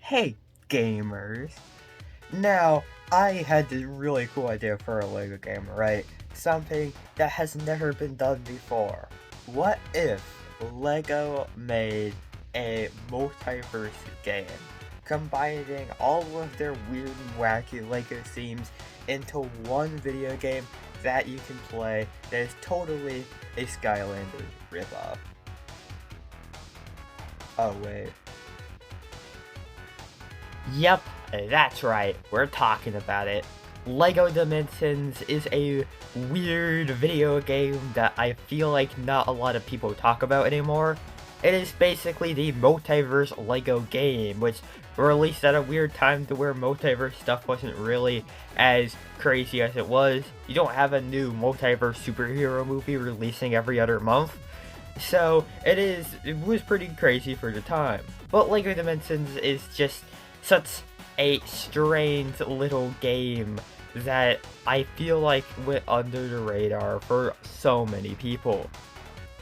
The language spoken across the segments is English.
Hey, gamers. Now, I had this really cool idea for a LEGO game, right? Something that has never been done before. What if LEGO made a multiverse game, combining all of their weird and wacky LEGO themes into one video game that you can play that is totally a Skylanders ripoff? Oh, wait. Yep, that's right, we're talking about it. LEGO Dimensions is a weird video game that I feel like not a lot of people talk about anymore. It is basically the Multiverse LEGO game, which released at a weird time to where Multiverse stuff wasn't really as crazy as it was. You don't have a new Multiverse superhero movie releasing every other month. So it was pretty crazy for the time. But LEGO Dimensions is just such a strange little game that I feel like went under the radar for so many people.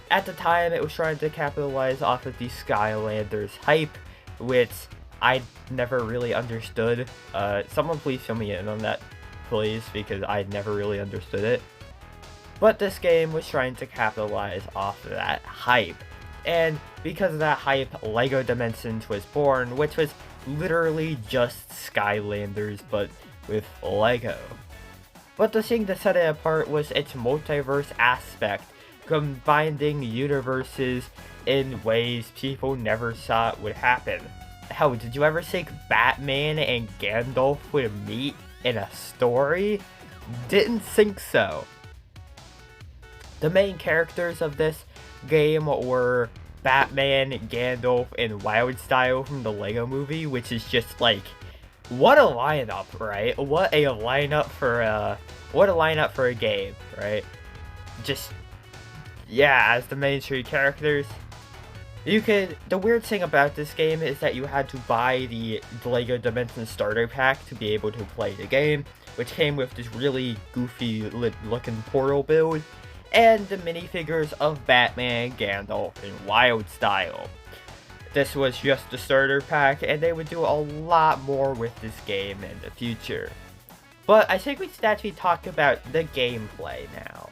At the time, it was trying to capitalize off of the Skylanders hype, which I never really understood. Someone please fill me in on that, please, because I never really understood it. But this game was trying to capitalize off of that hype. And because of that hype, LEGO Dimensions was born, which was literally just Skylanders, but with LEGO. But the thing that set it apart was its multiverse aspect, combining universes in ways people never thought would happen. Hell, did you ever think Batman and Gandalf would meet in a story? Didn't think so. The main characters of this game were Batman, Gandalf, and Wildstyle from the LEGO movie, which is just like, what a lineup, right? What a lineup for a game, right? Just, yeah, as the main three characters. The weird thing about this game is that you had to buy the LEGO Dimensions starter pack to be able to play the game, which came with this really goofy looking portal build, and the minifigures of Batman, Gandalf, and Wildstyle. This was just the starter pack, and they would do a lot more with this game in the future. But I think we should actually talk about the gameplay now.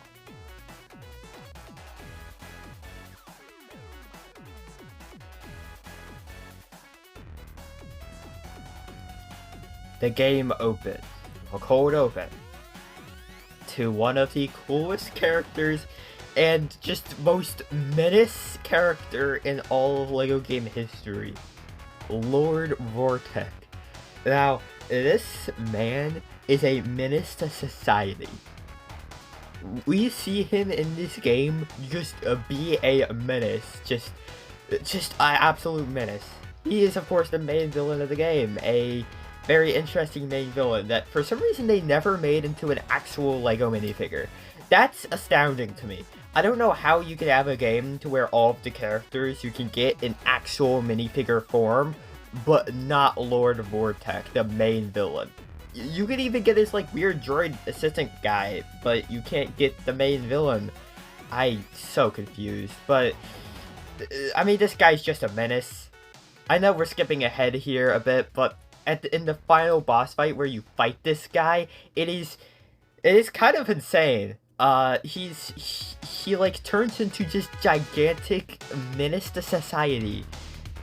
The game opens, a cold open, to one of the coolest characters and just most menace character in all of LEGO game history, Lord Vortech. Now, this man is a menace to society. We see him in this game just be a menace, just an absolute menace. He is, of course, the main villain of the game, a very interesting main villain that for some reason they never made into an actual LEGO minifigure. That's astounding to me. I don't know how you could have a game to where all of the characters you can get in actual minifigure form, but not Lord Vortech, the main villain. You could even get his like weird droid assistant guy, but you can't get the main villain. I'm so confused, but I mean, this guy's just a menace. I know we're skipping ahead here a bit, but in the final boss fight where you fight this guy, it is kind of insane. He like turns into just gigantic menace to society,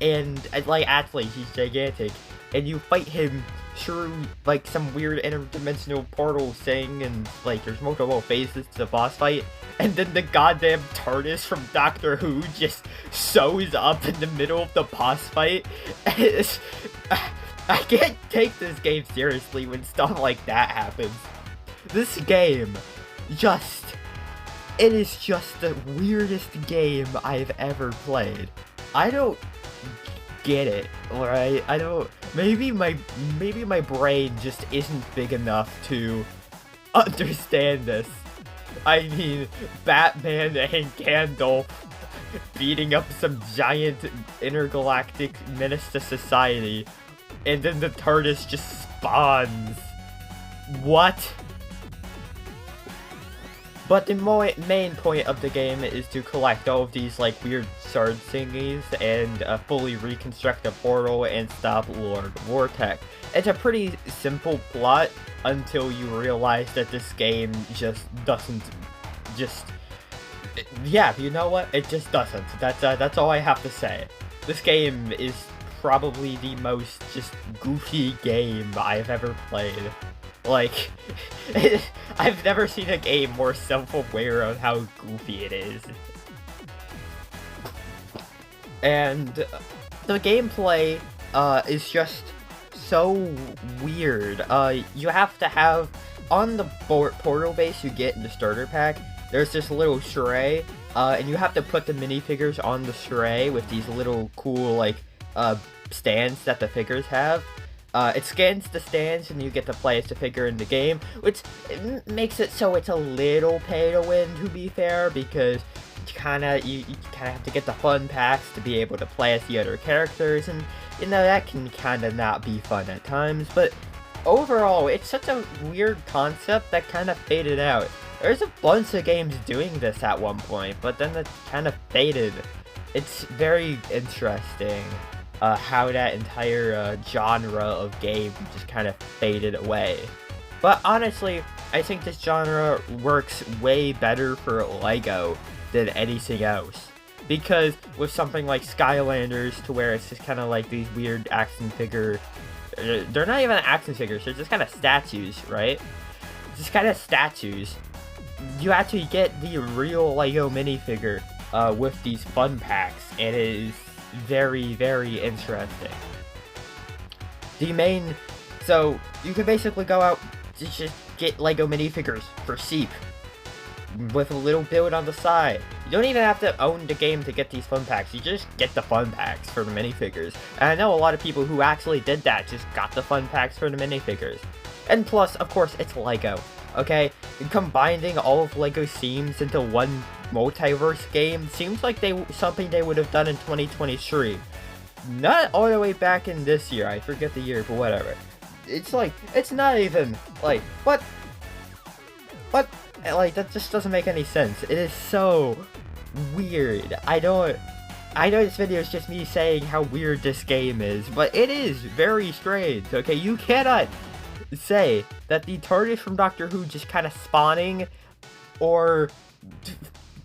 and like actually he's gigantic, and you fight him through like some weird interdimensional portal thing, and like there's multiple phases to the boss fight, and then the goddamn TARDIS from Doctor Who just shows up in the middle of the boss fight. I can't take this game seriously when stuff like that happens. This game, it is just the weirdest game I've ever played. I don't get it, right? Maybe my brain just isn't big enough to understand this. I mean, Batman and Gandalf beating up some giant intergalactic menace to society, and then the TARDIS just spawns. What? But the main point of the game is to collect all of these like weird sword thingies and fully reconstruct the portal and stop Lord Vortech. It's a pretty simple plot until you realize that this game just doesn't yeah, you know what? It just doesn't. That's all I have to say. This game is probably the most just goofy game I've ever played. Like, I've never seen a game more self-aware of how goofy it is. And the gameplay is just so weird. You have to have, on the portal base you get in the starter pack, there's this little tray, and you have to put the minifigures on the tray with these little cool, like, stands that the figures have. It scans the stands and you get to play as the figure in the game, which makes it so it's a little pay to win, to be fair, because you kind of have to get the fun packs to be able to play as the other characters, and you know that can kind of not be fun at times. But overall, it's such a weird concept that kind of faded out. There's a bunch of games doing this at one point, but then it kind of faded. It's very interesting. How that entire genre of game just kind of faded away. But honestly, I think this genre works way better for LEGO than anything else. Because with something like Skylanders, to where it's just kind of like these weird action figure... they're not even action figures, they're just kind of statues, right? Just kind of statues. You actually get the real LEGO minifigure with these fun packs, and it is very, very interesting. So you can basically go out to just get LEGO minifigures for cheap with a little build on the side. You don't even have to own the game to get these fun packs. You just get the fun packs for the minifigures. And I know a lot of people who actually did that just got the fun packs for the minifigures. And plus, of course, it's LEGO. Okay, combining all of LEGO's themes into one Multiverse game seems like something they would have done in 2023. Not all the way back in this year, I forget the year, but whatever. It's like, it's not even, like, what? Like, that just doesn't make any sense. It is so weird. I know this video is just me saying how weird this game is, but it is very strange, okay? You cannot say that the TARDIS from Doctor Who just kind of spawning, or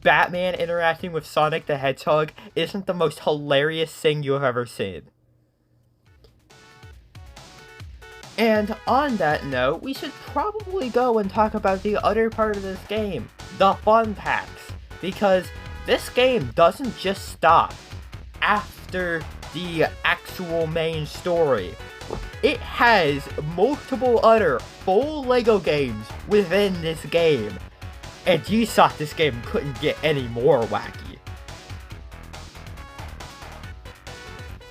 Batman interacting with Sonic the Hedgehog isn't the most hilarious thing you have ever seen. And on that note, we should probably go and talk about the other part of this game, the fun packs, because this game doesn't just stop after the actual main story. It has multiple other full LEGO games within this game. And you thought this game couldn't get any more wacky.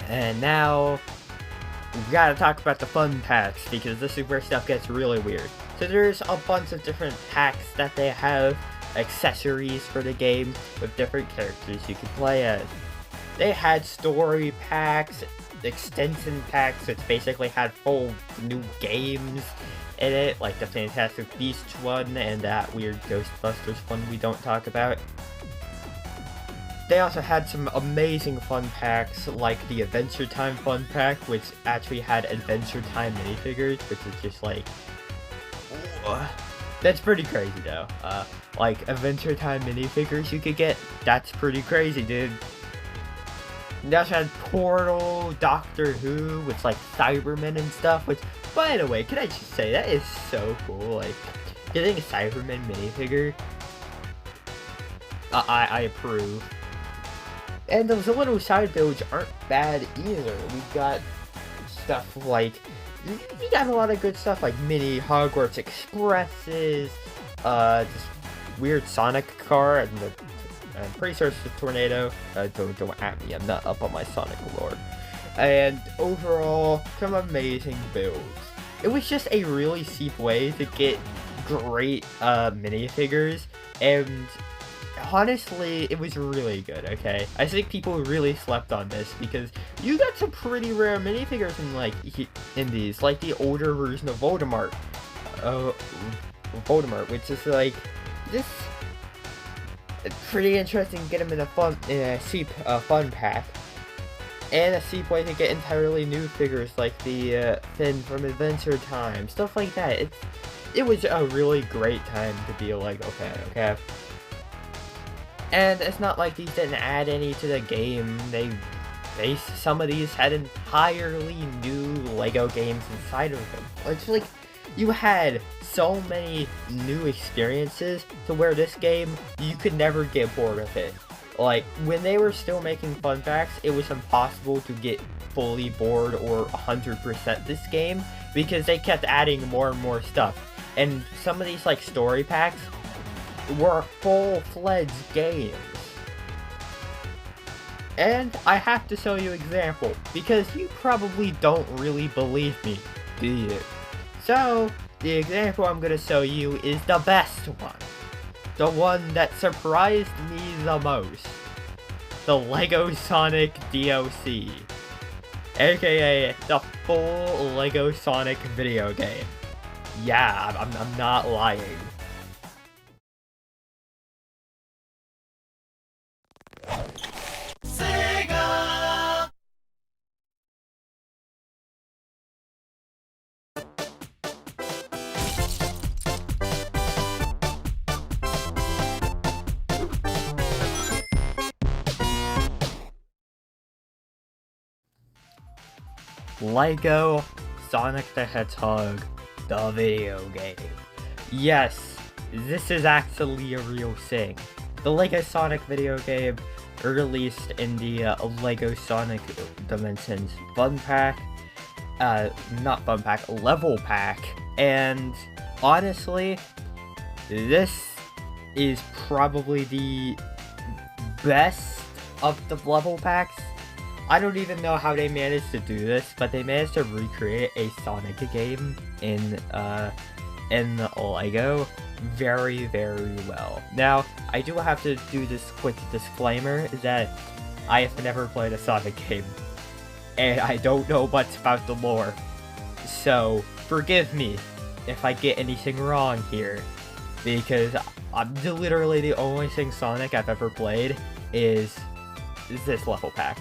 And now, we gotta talk about the fun packs, because this is where stuff gets really weird. So there's a bunch of different packs that they have, accessories for the game, with different characters you can play as. They had story packs, extension packs, which basically had full new games in it, like the Fantastic Beasts one and that weird Ghostbusters one we don't talk about. They also had some amazing fun packs, like the Adventure Time fun pack, which actually had Adventure Time minifigures, which is just like... that's pretty crazy though. Like Adventure Time minifigures you could get, that's pretty crazy, dude. They also had Portal, Doctor Who, with like Cybermen and stuff, which, by the way, can I just say, that is so cool, like, getting a Cybermen minifigure, I approve. And those little side builds aren't bad either. We've got stuff like, we got a lot of good stuff, like mini Hogwarts Expresses, this weird Sonic car, and I'm pretty sure it's the Tornado. Don't at me, I'm not up on my Sonic lore. And overall, some amazing builds. It was just a really cheap way to get great minifigures, and honestly, it was really good, okay? I think people really slept on this, because you got some pretty rare minifigures in these, like the older version of Voldemort, which is like, this It's pretty interesting to get them in a cheap fun pack. And a cheap way to get entirely new figures like the Finn from Adventure Time, stuff like that. It was a really great time to be a LEGO fan, okay? And it's not like these didn't add any to the game. Some of these had entirely new LEGO games inside of them. It's like, you had so many new experiences to where this game, you could never get bored of it. Like, when they were still making Funpacks, it was impossible to get fully bored or 100% this game, because they kept adding more and more stuff. And some of these, like, story packs were full-fledged games. And I have to show you an example, because you probably don't really believe me, do you? So, the example I'm gonna show you is the best one. The one that surprised me the most. The LEGO Sonic DLC. AKA the full LEGO Sonic video game. Yeah, I'm not lying. LEGO Sonic the Hedgehog, the video game. Yes, this is actually a real thing. The LEGO Sonic video game released in the LEGO Sonic Dimensions Fun Pack, not Fun Pack, Level Pack, and honestly, this is probably the best of the level packs. I don't even know how they managed to do this, but they managed to recreate a Sonic game in LEGO very, very well. Now, I do have to do this quick disclaimer that I have never played a Sonic game, and I don't know much about the lore. So, forgive me if I get anything wrong here, because I'm literally the only thing Sonic I've ever played is this level pack.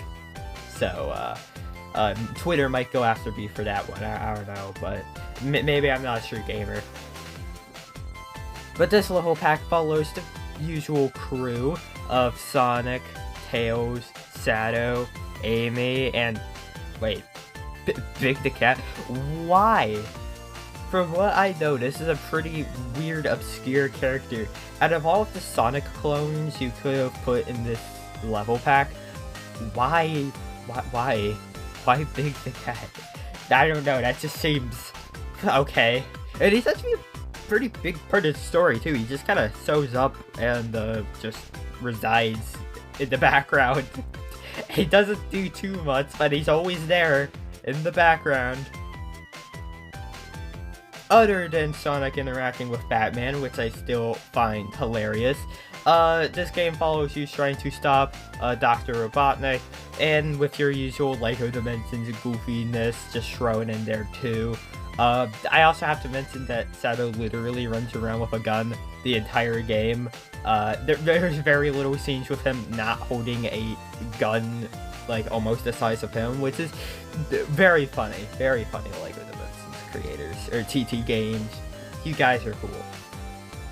So, Twitter might go after me for that one, I don't know, but maybe I'm not a true gamer. But this level pack follows the usual crew of Sonic, Tails, Shadow, Amy, and... wait, Big the Cat? Why? From what I know, this is a pretty weird, obscure character. Out of all of the Sonic clones you could have put in this level pack, why Big the Cat? I don't know, that just seems okay. And he's actually a pretty big part of the story too. He just kind of shows up and just resides in the background. He doesn't do too much, but he's always there in the background. Other than Sonic interacting with Batman, which I still find hilarious. This game follows you trying to stop Dr. Robotnik, and with your usual LEGO Dimensions goofiness just thrown in there too. I also have to mention that Shadow literally runs around with a gun the entire game. There's very little scenes with him not holding a gun, like almost the size of him, which is very funny LEGO Dimensions creators, or TT Games. You guys are cool.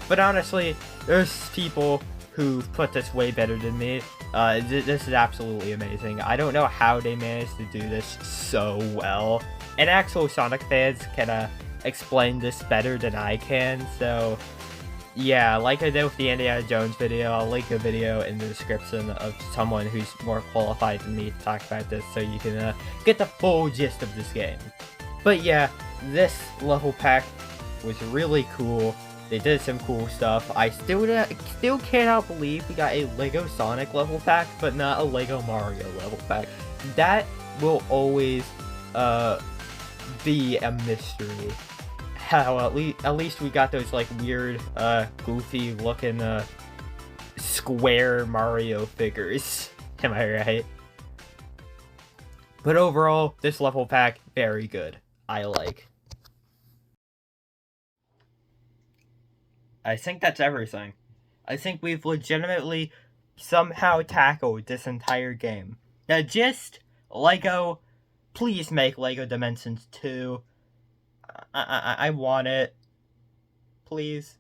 But honestly, there's people who put this way better than me. This is absolutely amazing. I don't know how they managed to do this so well. And actual Sonic fans can explain this better than I can, so yeah, like I did with the Indiana Jones video, I'll link a video in the description of someone who's more qualified than me to talk about this, so you can get the full gist of this game. But yeah, this level pack was really cool. They did some cool stuff. I still cannot believe we got a LEGO Sonic level pack, but not a LEGO Mario level pack. That will always be a mystery. How at least we got those like weird, goofy looking square Mario figures. Am I right? But overall, this level pack, very good. I like. I think that's everything. I think we've legitimately somehow tackled this entire game. Now, just Lego, please make Lego Dimensions 2. I want it. Please.